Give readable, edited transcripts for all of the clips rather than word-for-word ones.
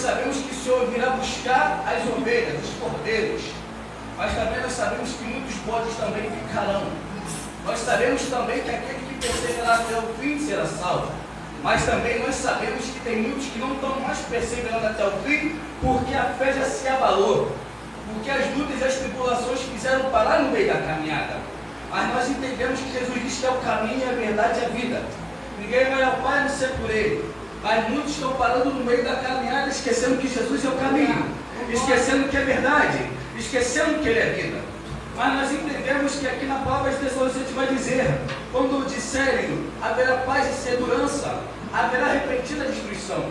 sabemos que o Senhor virá buscar as ovelhas, os cordeiros. Mas também nós sabemos que muitos bodes também ficarão. Nós sabemos também que aquele que perseverará até o fim será salvo. Mas também nós sabemos que tem muitos que não estão mais perseverando até o fim, porque a fé já se abalou. Porque as lutas e as tribulações fizeram parar no meio da caminhada. Mas nós entendemos que Jesus diz que é o caminho, a verdade e a vida. Ninguém vai ao Pai a não ser por Ele. Mas muitos estão parando no meio da caminhada, esquecendo que Jesus é o caminho, esquecendo que é verdade, esquecendo que Ele é vida. Mas nós entendemos que aqui na palavra de Tessalonicenses vai dizer, quando disserem haverá paz e segurança, haverá repentina destruição.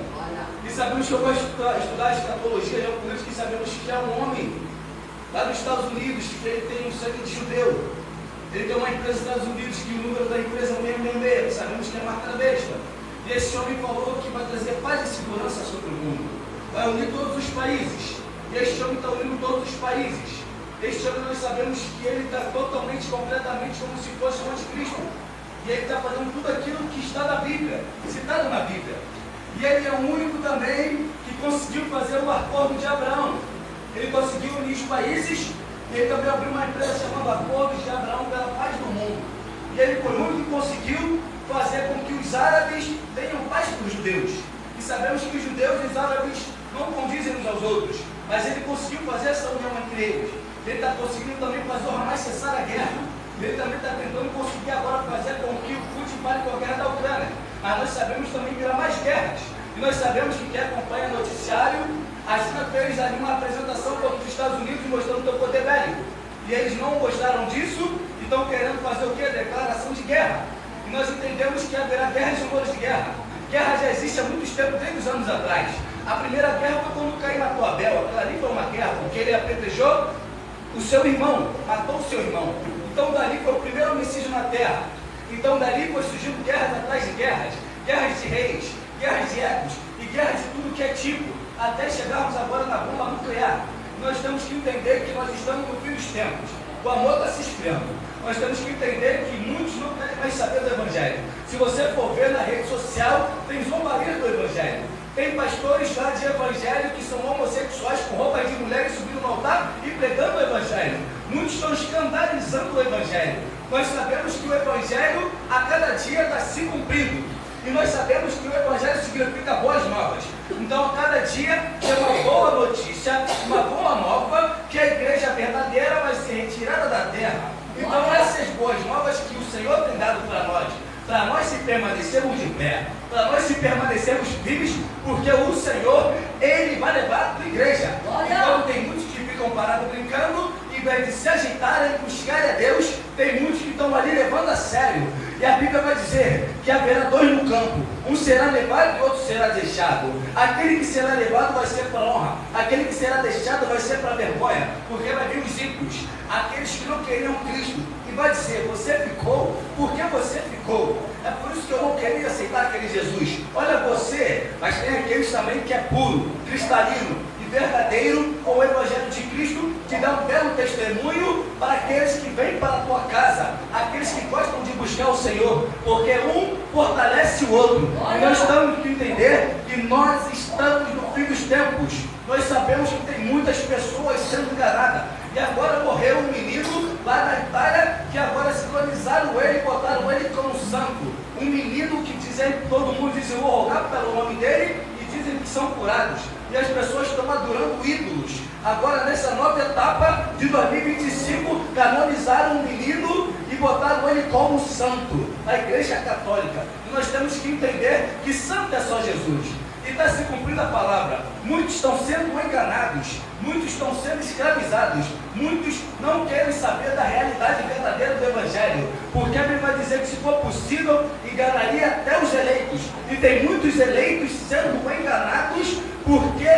E sabemos que eu vou estudar escatologia geopolítica e sabemos que há um homem lá nos Estados Unidos que ele tem um sangue de judeu. Ele tem uma empresa nos Estados Unidos que o número da empresa é 666, sabemos que é a marca da besta. E esse homem falou que vai trazer paz e segurança sobre o mundo. Vai unir todos os países. E este homem está unindo todos os países. Este homem nós sabemos que ele está totalmente, completamente como se fosse o anticristo. E ele está fazendo tudo aquilo que está na Bíblia, citado na Bíblia. E ele é o único também que conseguiu fazer o acordo de Abraão. Ele conseguiu unir os países. E ele também abriu uma empresa chamada Acordo de Abraão pela Paz do Mundo. E ele foi o único que conseguiu fazer com que os árabes tenham paz com os judeus. E sabemos que os judeus e os árabes não condizem uns aos outros, mas ele conseguiu fazer essa união entre eles. Ele está conseguindo também fazer o Hamas cessar a guerra. Ele também está tentando conseguir agora fazer com que o Putin pare com a guerra da Ucrânia. Mas nós sabemos também que virá mais guerras. E nós sabemos que quem acompanha o noticiário, a China fez ali uma apresentação contra os Estados Unidos mostrando o seu poder bélico. E eles não gostaram disso e estão querendo fazer o quê? Declaração de guerra. E nós entendemos que haverá guerras e rumores de guerra. Guerra já existe há muitos tempos, desde os anos atrás. A primeira guerra foi quando Caim matou Abel. Aquela ali foi uma guerra, porque ele apedrejou o seu irmão, matou o seu irmão. Então dali foi o primeiro homicídio na terra. Então dali foi surgindo guerras atrás de guerras. Guerras de reis, guerras de ecos e guerras de tudo que é tipo. Até chegarmos agora na bomba nuclear. Nós temos que entender que nós estamos no fim dos tempos. O amor está se esfriando. Nós temos que entender que muitos não querem mais saber do Evangelho. Se você for ver na rede social, tem zombaria do Evangelho. Tem pastores lá de Evangelho que são homossexuais com roupas de mulheres subindo no altar e pregando o Evangelho. Muitos estão escandalizando o Evangelho. Nós sabemos que o Evangelho a cada dia está se cumprindo. E nós sabemos que o Evangelho significa boas novas. Então, a cada dia tem uma boa notícia, uma boa nova, que a igreja verdadeira vai ser retirada da terra. Então, essas boas novas que o Senhor tem dado para nós se permanecermos de pé, para nós se permanecermos vivos, porque o Senhor, Ele vai levar a tua igreja. Então, tem muitos que ficam parados brincando, em vez de se ajeitarem e buscarem a Deus, tem muitos que estão ali levando a sério. E a Bíblia vai dizer que haverá dois no campo, um será levado e outro será deixado. Aquele que será levado vai ser para honra, aquele que será deixado vai ser para vergonha, porque vai vir os ímpios, aqueles que não queriam Cristo, e vai dizer, você ficou, por que você ficou? É por isso que eu não queria aceitar aquele Jesus. Olha você, mas tem aqueles também que é puro, cristalino, verdadeiro, com o Evangelho de Cristo, te dá um belo testemunho para aqueles que vêm para a tua casa, aqueles que gostam de buscar o Senhor, porque um fortalece o outro. E nós temos que entender que nós estamos no fim dos tempos. Nós sabemos que tem muitas pessoas sendo enganadas. E agora morreu um menino lá na Itália, que agora sincronizaram ele e botaram ele como santo. Um menino que dizem, todo mundo diz, eu vou rogar pelo nome dele, e dizem que são curados. E as pessoas estão adorando ídolos. Agora, nessa nova etapa de 2025, canonizaram um menino e botaram ele como santo na Igreja Católica. E nós temos que entender que santo é só Jesus. E está se cumprindo a palavra. Muitos estão sendo enganados, muitos estão sendo escravizados, muitos não querem saber da realidade verdadeira do Evangelho, porque a Bíblia vai dizer que, se for possível, enganaria até os eleitos. E tem muitos eleitos sendo enganados, porque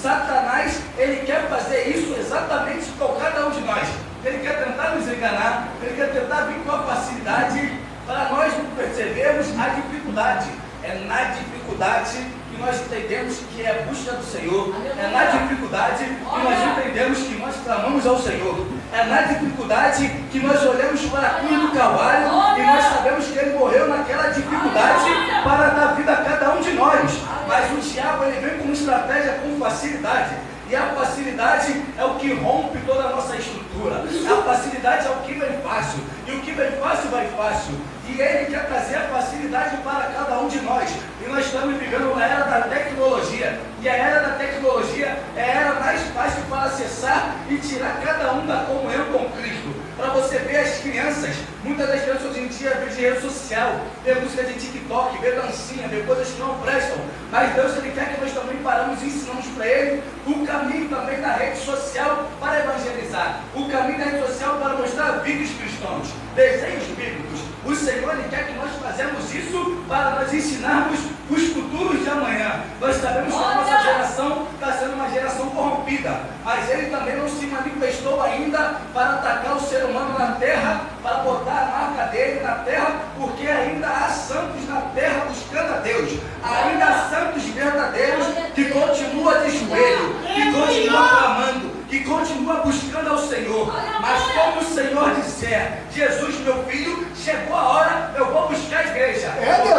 Satanás, ele quer fazer isso exatamente com cada um de nós. Ele quer tentar nos enganar, ele quer tentar vir com a facilidade para nós não percebermos a dificuldade. É na dificuldade que nós entendemos que é a busca do Senhor. É na dificuldade que nós entendemos que nós clamamos ao Senhor. É na dificuldade que nós olhamos para a cruz do Calvário e nós sabemos que Ele morreu naquela dificuldade para dar vida a cada um um de nós. Mas o diabo, ele vem com uma estratégia com facilidade. E a facilidade é o que rompe toda a nossa estrutura. A facilidade é o que vem fácil. E o que vem fácil, vai fácil. E ele quer trazer a facilidade para cada um de nós. E nós estamos vivendo uma era da tecnologia. E a era da tecnologia é a era mais fácil para acessar e tirar cada um da comunhão com Cristo. Para você ver as crianças, muitas das crianças hoje em dia vê de rede social, vê música de TikTok, vê dancinha, vê coisas que não prestam. Mas Deus, ele quer que nós também paramos e ensinamos para ele o caminho também da rede social para evangelizar. O caminho da rede social para mostrar vídeos cristãos, desenhos bíblicos. O Senhor, ele quer que nós fazemos isso para nós ensinarmos os futuros de amanhã. Nós sabemos que a nossa geração está sendo uma geração corrompida, mas ele também não se manifestou ainda para atacar o ser humano na terra, para botar a marca dele na terra, porque ainda há santos na terra buscando a Deus. Ainda há santos verdadeiros que continuam de joelho, que continuam clamando, que continua buscando ao Senhor. Mas como o Senhor disser, Jesus, meu filho, chegou a hora, eu vou buscar a igreja.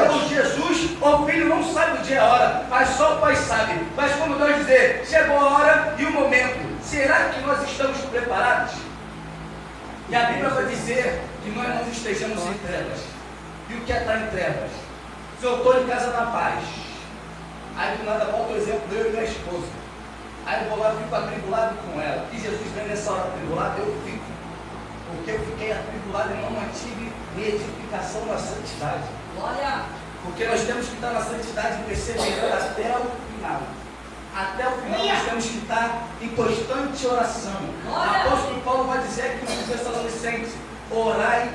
Porque Jesus, o filho não sabe o dia e a hora, mas só o Pai sabe. Mas como Deus dizer, chegou a hora e o momento, será que nós estamos preparados? E a Bíblia vai dizer que nós não estejamos em trevas. E o que é estar em trevas? Se eu estou em casa na paz, aí do nada volta o exemplo de eu e minha esposa. Aí eu vou lá e fico atribulado com ela. E Jesus vem nessa hora atribulado, eu fico. Porque eu fiquei atribulado e não mantive minha edificação na santidade. Glória! Porque nós temos que estar na santidade e perseverando até o final. Até o final nós temos que estar em constante oração. O apóstolo Paulo vai dizer aqui no Tessalonicenses: orai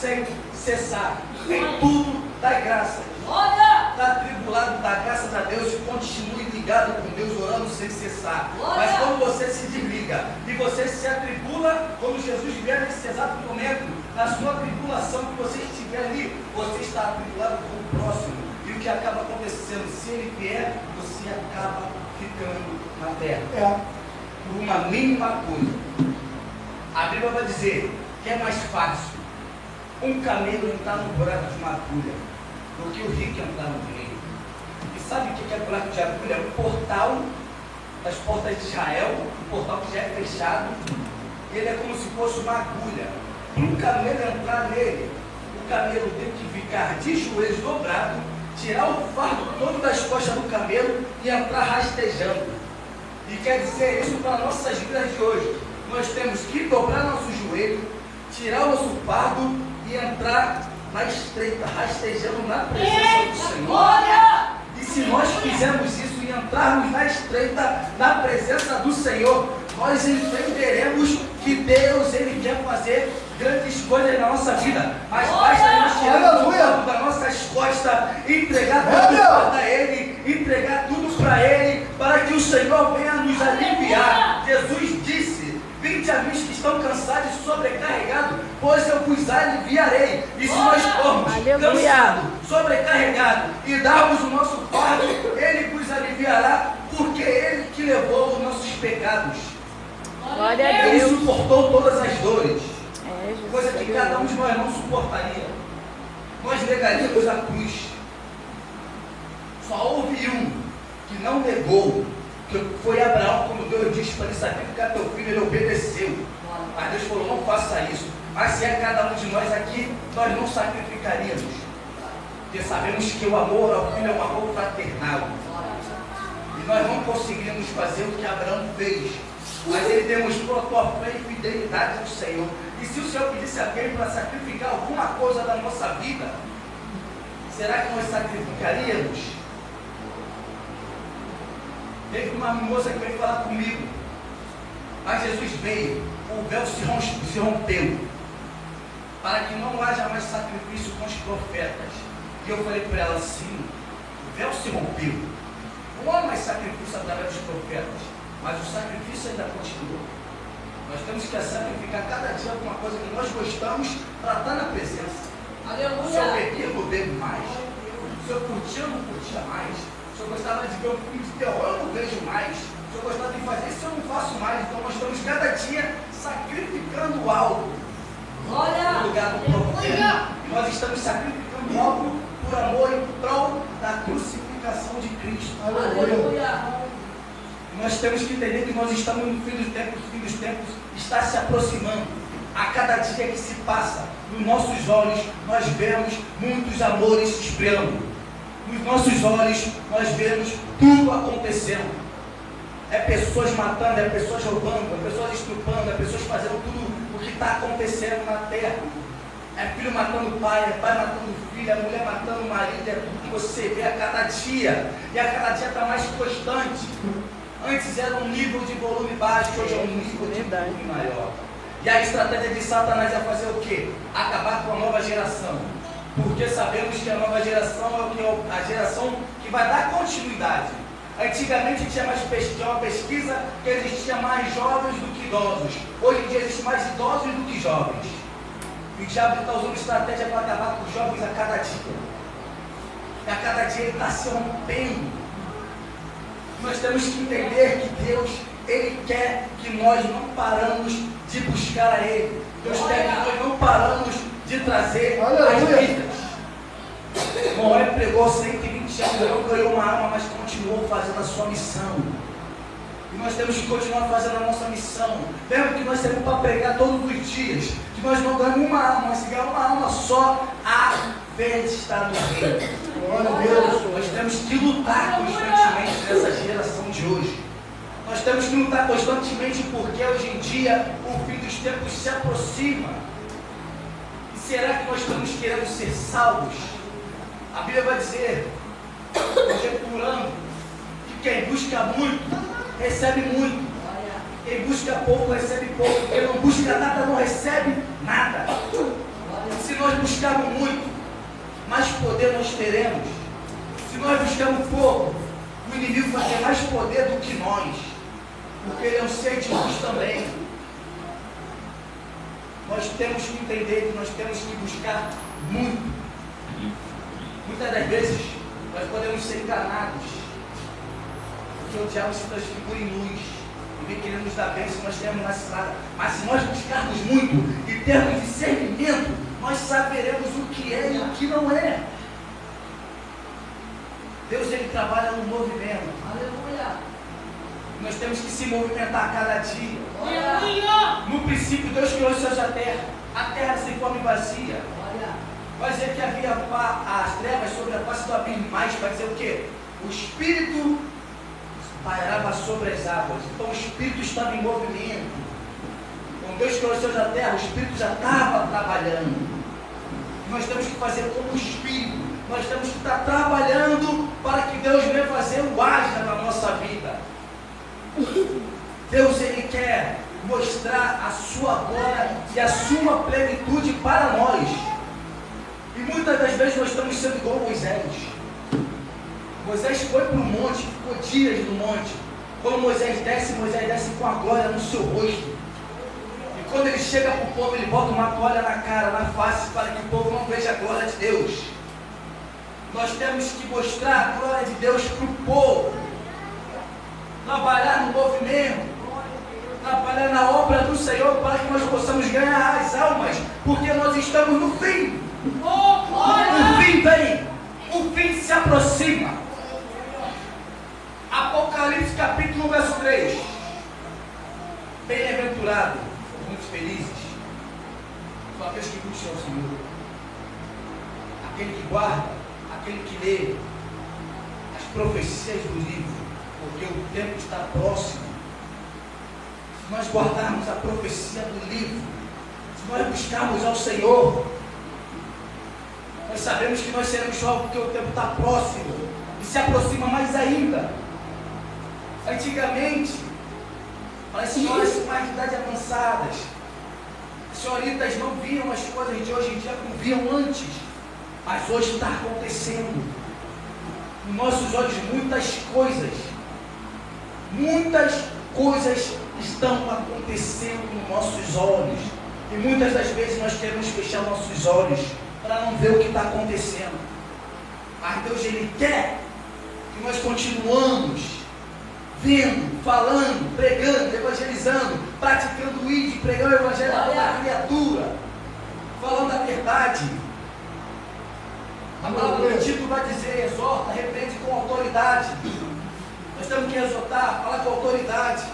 sem cessar, em tudo dai graças. Está atribulado, dá graças a Deus e continue ligado com Deus, orando sem cessar. Mas quando você se desliga e você se atribula, quando Jesus vier nesse exato momento, na sua tribulação que você estiver ali, você está atribulado com o próximo. E o que acaba acontecendo? Se ele vier, você acaba ficando na terra. Por uma mínima coisa. A Bíblia vai dizer que é mais fácil um camelo entrar no buraco de uma agulha do que o rico entrar no reino. E sabe o que é buraco de agulha? É o portal das portas de Israel, um portal que já é fechado. Ele é como se fosse uma agulha. Para um camelo entrar nele, o camelo tem que ficar de joelhos dobrado, tirar o fardo todo das costas do camelo e entrar rastejando. E quer dizer isso para nossas vidas de hoje. Nós temos que dobrar nosso joelho, tirar o nosso fardo e entrar na estreita, rastejando na presença do Senhor. E se nós fizermos isso e entrarmos na estreita, na presença do Senhor, nós entenderemos que Deus, ele quer fazer grandes coisas na nossa vida. Mas basta nós tirarmos o fardo das nossas costas, entregar tudo para Ele, entregar tudo para Ele, para que o Senhor venha nos aliviar. Jesus disse: vinde a mim que estão cansados e sobrecarregados, pois eu vos aliviarei. E se nós formos cansados, sobrecarregados e darmos o nosso fardo, Ele vos aliviará, porque Ele que levou os nossos pecados. Glória a Ele Deus. suportou todas as dores, Jesus, coisa que cada um de nós não suportaria. Nós negaríamos a cruz. Só houve um que não negou, que foi Abraão, quando Deus disse para ele sacrificar teu filho, ele obedeceu. Mas Deus falou: não faça isso. Mas se é cada um de nós aqui, nós não sacrificaríamos. Porque sabemos que o amor ao filho é um amor fraternal. E nós não conseguiríamos fazer o que Abraão fez. Mas ele demonstrou a tua fé e fidelidade ao Senhor. E se o Senhor pedisse a Ele para sacrificar alguma coisa da nossa vida, será que nós sacrificaríamos? Teve uma moça que veio falar comigo, mas Jesus veio, o véu se rompeu, para que não haja mais sacrifício com os profetas. E eu falei para ela: sim, o véu se rompeu, não há mais sacrifício através dos profetas, mas o sacrifício ainda continua. Nós temos que sacrificar cada dia alguma coisa que nós gostamos para estar na presença. Aleluia. Se eu bebia, eu não bebo mais. Se eu curtia, eu não curtia mais. Se eu gostava de ver um filme de terror, eu não vejo mais. Se eu gostava de fazer isso, eu não faço mais. Então nós estamos cada dia sacrificando algo no lugar do profeta. E nós estamos sacrificando algo por amor e em prol da crucificação glorificação de Cristo. Aleluia. Nós temos que entender que nós estamos no fim dos tempos, o fim dos tempos está se aproximando. A cada dia que se passa, nos nossos olhos, nós vemos muitos amores se esfriando. Nos nossos olhos, nós vemos tudo acontecendo. É pessoas matando, é pessoas roubando, é pessoas estrupando, é pessoas fazendo tudo o que está acontecendo na terra. É filho matando o pai, é pai matando o filho, é mulher matando o marido, é tudo que você vê a cada dia. E a cada dia está mais constante. Antes era um nível de volume baixo, hoje é um nível de volume maior. E a estratégia de Satanás é fazer o quê? Acabar com a nova geração. Porque sabemos que a nova geração é o que a geração que vai dar continuidade. Antigamente tinha uma pesquisa que existia mais jovens do que idosos. Hoje em dia existem mais idosos do que jovens. E o diabo está usando estratégia para acabar com os jovens a cada dia. E a cada dia ele está se rompendo. Nós temos que entender que Deus, Ele quer que nós não paramos de buscar a Ele. Deus quer que nós não paramos de trazer as vidas. Noé pregou 120 anos, não ganhou uma alma, mas continuou fazendo a sua missão. E nós temos que continuar fazendo a nossa missão. Lembra que nós temos para pregar todos os dias. Que nós não ganhamos uma alma, mas se ganhar uma alma só, a vez está no reino. Glória a Deus. Nós temos que lutar constantemente nessa geração de hoje. Nós temos que lutar constantemente porque hoje em dia o fim dos tempos se aproxima. E será que nós estamos querendo ser salvos? A Bíblia vai dizer, conjecturando, que quem busca muito, recebe muito. Quem busca pouco, recebe pouco. Quem não busca nada, não recebe nada. Se nós buscarmos muito, mais poder nós teremos. Se nós buscarmos pouco, o inimigo vai ter mais poder do que nós. Porque ele é um ser de luz também. Nós temos que entender que nós temos que buscar muito. Muitas das vezes, nós podemos ser enganados. Porque o diabo se transfigura em luz. E vem querendo nos dar bênção, nós temos na estrada. Mas se nós buscarmos muito e termos discernimento, nós saberemos o que é e o que não é. Deus, Ele trabalha no movimento. Aleluia. Nós temos que se movimentar a cada dia. Aleluia. No princípio, Deus criou os céus e a terra sem forma e vazia. Vai dizer que havia as trevas sobre a face do abismo, mas vai dizer o quê? O Espírito pairava sobre as águas. Então o Espírito estava em movimento. Quando Deus criou os céus e a terra, o Espírito já estava trabalhando. Nós temos que fazer como o Espírito. Nós temos que estar trabalhando para que Deus venha fazer o haja na nossa vida. Deus, Ele quer mostrar a sua glória e a sua plenitude para nós. E muitas das vezes nós estamos sendo igual a Moisés. Moisés foi para o monte, ficou dias no monte. Quando Moisés desce com a glória no seu rosto. E quando ele chega para o povo, ele bota uma toalha na cara, na face, para que o povo não veja a glória de Deus. Nós temos que mostrar a glória de Deus para o povo. Trabalhar no movimento. Trabalhar na obra do Senhor para que nós possamos ganhar as almas. Porque nós estamos no fim. O fim vem. O fim se aproxima. Apocalipse capítulo 1, verso 3. Bem-aventurado, muito felizes, são aqueles que buscam o Senhor. Aquele que guarda, aquele que lê as profecias do livro, porque o tempo está próximo. Se nós guardarmos a profecia do livro, se nós buscarmos ao Senhor, nós sabemos que nós seremos salvos porque o tempo está próximo e se aproxima mais ainda. Antigamente, para as senhoras mais de idade avançadas, as senhoritas não viam as coisas de hoje em dia como viam antes, mas hoje está acontecendo. Nos nossos olhos, muitas coisas estão acontecendo nos nossos olhos. E muitas das vezes nós queremos fechar nossos olhos para não ver o que está acontecendo. Mas Deus, Ele quer que nós continuamos vendo, falando, pregando, evangelizando, praticando o ID, pregando o evangelho a toda criatura, falando a verdade. A palavra do Tito vai dizer: exorta, repreende com autoridade. Nós temos que exortar, falar com autoridade.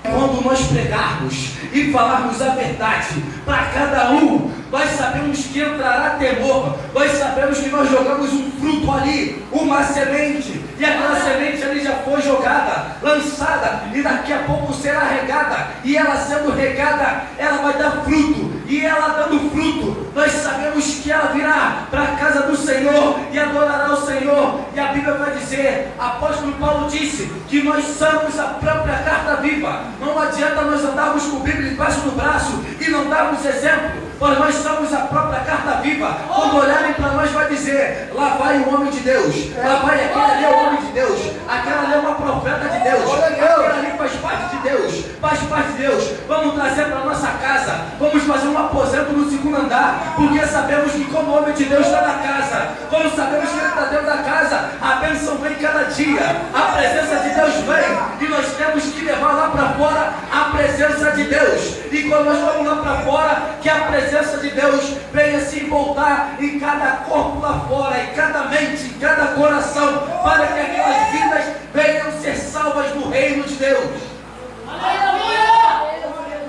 Quando nós pregarmos e falarmos a verdade para cada um, nós sabemos que entrará temor, nós sabemos que nós jogamos um fruto ali, uma semente, e aquela semente ali já foi jogada, lançada, e daqui a pouco será regada, e ela sendo regada, ela vai dar fruto, e ela dando fruto, nós sabemos que ela virá para a casa do Senhor e adorará o Senhor. E a Bíblia vai dizer, apóstolo Paulo disse que nós somos a própria carta viva. Não adianta nós andarmos com a Bíblia embaixo do braço e não darmos exemplo, pois nós somos a própria carta viva. Quando olharem para nós vai dizer, lá vai o homem de Deus, lá vai aquele ali é o homem de Deus, aquela ali é uma profeta de Deus, aquela ali faz parte de Deus, faz parte de Deus. Vamos trazer para nossa casa, vamos fazer um aposento no segundo andar, porque sabemos que como o homem de Deus está na casa, como sabemos que ele está dentro da casa, a bênção vem cada dia, a presença de Deus vem, e nós temos que levar lá para fora a presença de Deus. E quando nós vamos lá para fora, que a presença de Deus venha se voltar em cada corpo lá fora, em cada mente, em cada coração, para que aquelas vidas venham ser salvas no reino de Deus.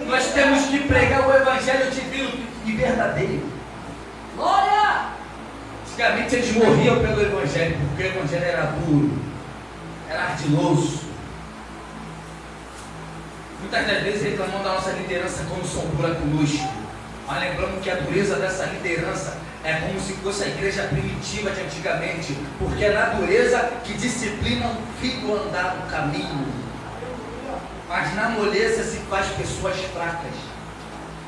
Nós temos que pregar o evangelho divino e verdadeiro. Glória! Antigamente eles morriam pelo evangelho, porque o evangelho era duro, era ardiloso. Muitas das vezes reclamam da nossa liderança como sombra conosco, mas lembrando que a dureza dessa liderança é como se fosse a igreja primitiva de antigamente, porque é na dureza que disciplina o filho a andar no caminho, mas na moleza se faz pessoas fracas,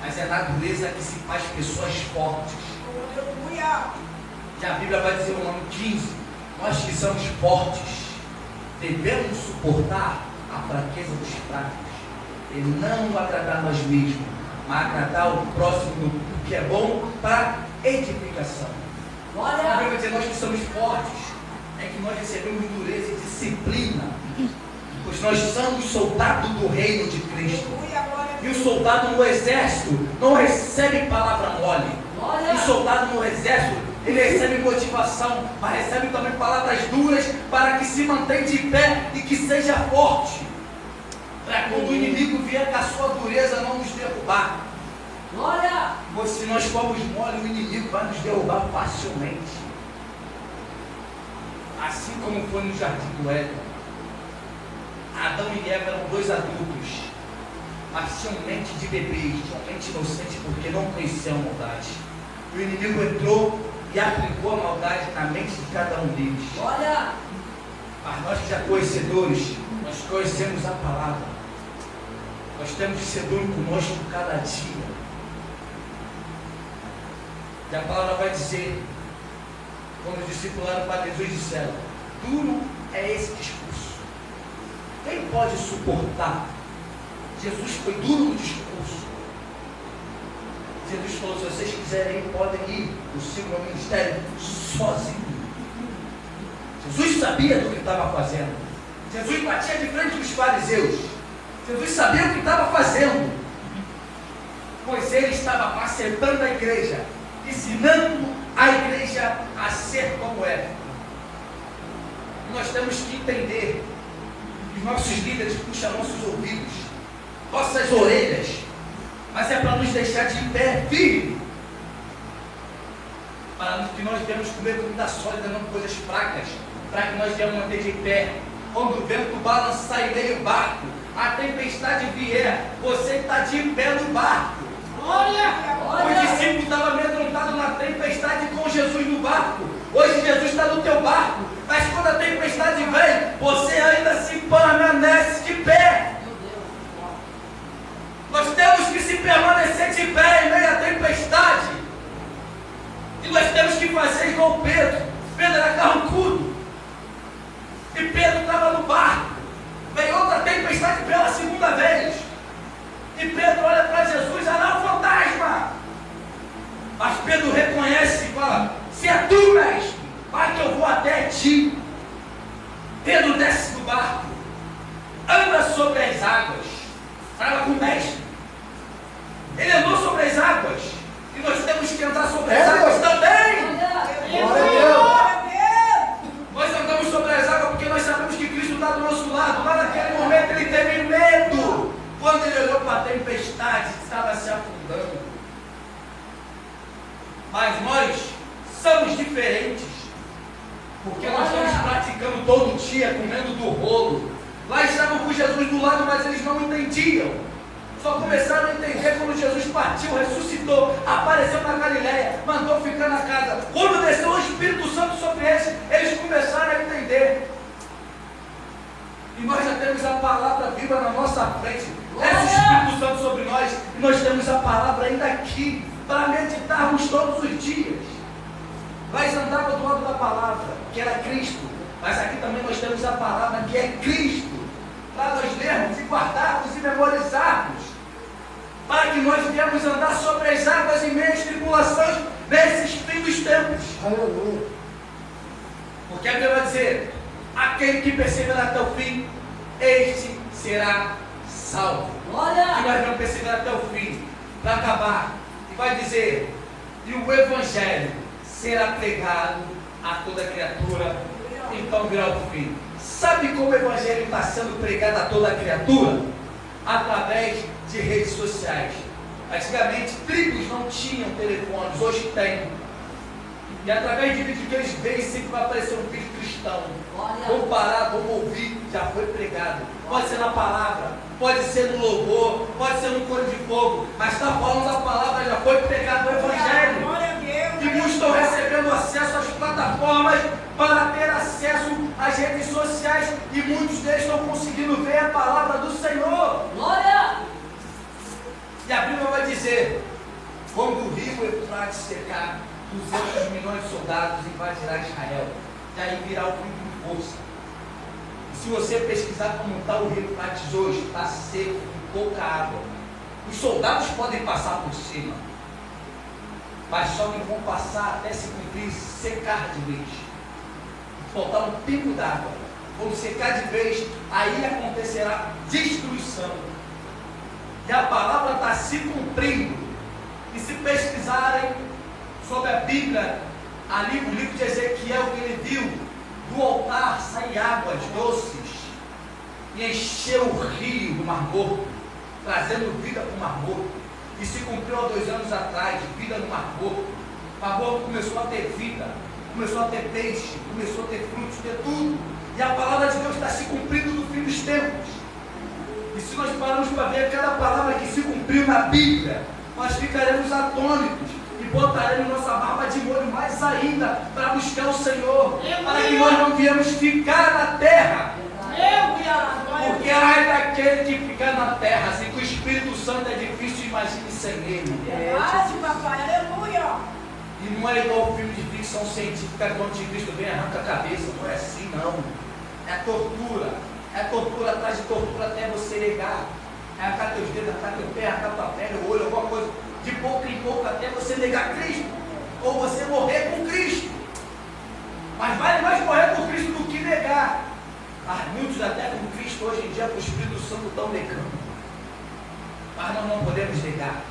mas é na dureza que se faz pessoas fortes. E a Bíblia vai dizer no nome 15, nós que somos fortes, devemos suportar a fraqueza dos fracos, e não agradar nós mesmos, mas agradar o próximo no que é bom para edificação. A Bíblia vai dizer, nós que somos fortes, é que nós recebemos dureza e disciplina, pois nós somos soldados do reino de Cristo. E o soldado no exército não recebe palavra mole. O soldado no exército, ele recebe motivação, mas recebe também palavras duras para que se mantenha de pé e que seja forte, para quando o inimigo vier com a sua dureza não nos derrubar. Glória! Pois se nós formos mole, o inimigo vai nos derrubar facilmente. Assim como foi no jardim do Éden. Adão e Eva eram dois adultos, mas tinham mente de bebês, tinham mente inocente porque não conheciam a maldade. O inimigo entrou e aplicou a maldade na mente de cada um deles. Glória! Mas nós que já conhecedores, nós conhecemos a palavra. Nós temos que ser duro conosco cada dia. E a palavra vai dizer, quando os discípulos olharam para Jesus e disseram, duro é esse discurso. Quem pode suportar? Jesus foi duro no discurso. Jesus falou, se vocês quiserem, podem ir no seu ministério sozinho. Jesus sabia do que estava fazendo. Jesus batia de frente dos fariseus. Jesus sabia o que estava fazendo. Pois ele estava apacentando a igreja, ensinando a igreja a ser como é. Nós temos que entender que os nossos líderes puxam nossos ouvidos, nossas orelhas, mas é para nos deixar de pé firme, para que nós devemos comer comida sólida, não coisas fracas, para que nós devemos manter de pé. Quando o vento balançar e meio o barco, a tempestade vier, você está de pé no barco. Olha! O discípulo estava amedrontado na tempestade com Jesus no barco. Hoje Jesus está no teu barco, mas quando a tempestade vem, você ainda se permanece de pé. Nós temos que se permanecer de pé em meio à tempestade. E nós temos que fazer igual Pedro. Pedro era carrancudo. E Pedro estava no barco. Veio outra tempestade pela segunda vez. E Pedro olha para Jesus, olha lá o fantasma. Mas Pedro reconhece e fala, se é tu, mestre, vai que eu vou até ti. Pedro desce do barco, anda sobre as águas, fala com o mestre. Ele andou sobre as águas, e nós temos que andar sobre as águas também. Eucaristia, comendo do rolo. Lá estavam com Jesus do lado, mas eles não entendiam. Só começaram a entender quando Jesus partiu, ressuscitou, apareceu na Galileia, mandou ficar na casa. Quando desceu o Espírito Santo sobre eles começaram a entender. E nós já temos a palavra viva na nossa frente. Desce o Espírito Santo sobre nós. E nós temos a palavra ainda aqui, para meditarmos todos os dias. Lá eles andavam do lado da palavra, que era Cristo. Mas aqui também nós temos a palavra que é Cristo. Para nós lermos e guardarmos e memorizarmos. Para que nós viemos andar sobre as águas em meio às tribulações nesses fins dos tempos. Aleluia. Porque a Bíblia vai dizer: aquele que perseverar até o fim, este será salvo. Glória! E nós vamos perseverar até o fim, para acabar. E vai dizer: e o Evangelho será pregado a toda criatura, então virá o fim. Sabe como o Evangelho está sendo pregado a toda criatura? Através de redes sociais. Antigamente, tribos não tinham telefones, hoje tem. E através de vídeo que eles veem, sempre vai aparecer um vídeo cristão. Vamos parar, vamos ouvir, já foi pregado. Pode ser na palavra, pode ser no louvor, pode ser no coro de fogo, mas está falando da palavra, já foi pregado o Evangelho. E muitos estão recebendo acesso às plataformas para ter acesso às redes sociais, e muitos deles estão conseguindo ver a palavra do Senhor. Glória! E a Bíblia vai dizer: quando o rio Eufrates secar, 200 milhões de soldados invadirá Israel. E aí virá o fim com força. E se você pesquisar como está o rio Eufrates hoje, está seco, com pouca água. Os soldados podem passar por cima, mas só que vão passar até se cumprir, secar de vez. Faltar um pingo d'água. Quando secar de vez, aí acontecerá destruição. E a palavra está se cumprindo. E se pesquisarem sobre a Bíblia, ali no livro de Ezequiel, que ele viu do altar sair águas doces e encheu o rio do Mar Morto, trazendo vida para o Mar Morto. E se cumpriu há 2 anos atrás, vida no Mar Morto. O Mar Morto começou a ter vida, começou a ter peixe, começou a ter frutos, ter tudo. E a palavra de Deus está se cumprindo no fim dos tempos. E se nós pararmos para ver cada palavra que se cumpriu na Bíblia, nós ficaremos atônitos e botaremos nossa barba de molho mais ainda para buscar o Senhor, para que nós não viemos ficar na terra. Porque ai daquele que ficar na terra, assim que o Espírito Santo é difícil, imagine sem ele. Papai, aleluia! E não é igual o filme de ficção científica, quando o anticristo vem e arranca a cabeça, não é assim não. É tortura. É tortura atrás de tortura até você negar. É arrancar teus dedos, arrancar teu pé, arrancar tua pele, o olho, alguma coisa. De pouco em pouco até você negar Cristo. Ou você morrer com Cristo. Mas vale mais morrer com Cristo do que negar. Mas muitos até com Cristo hoje em dia, com o Espírito Santo, estão negando. Mas nós não podemos negar.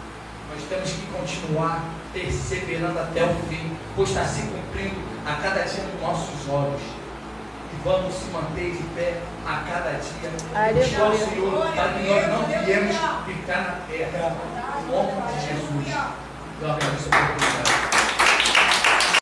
Nós temos que continuar perseverando até o fim, pois está se cumprindo a cada dia nos nossos olhos. E vamos se manter de pé a cada dia, buscar o Senhor, para que nós não viemos ficar na terra. Em nome de Jesus. Glória a Deus.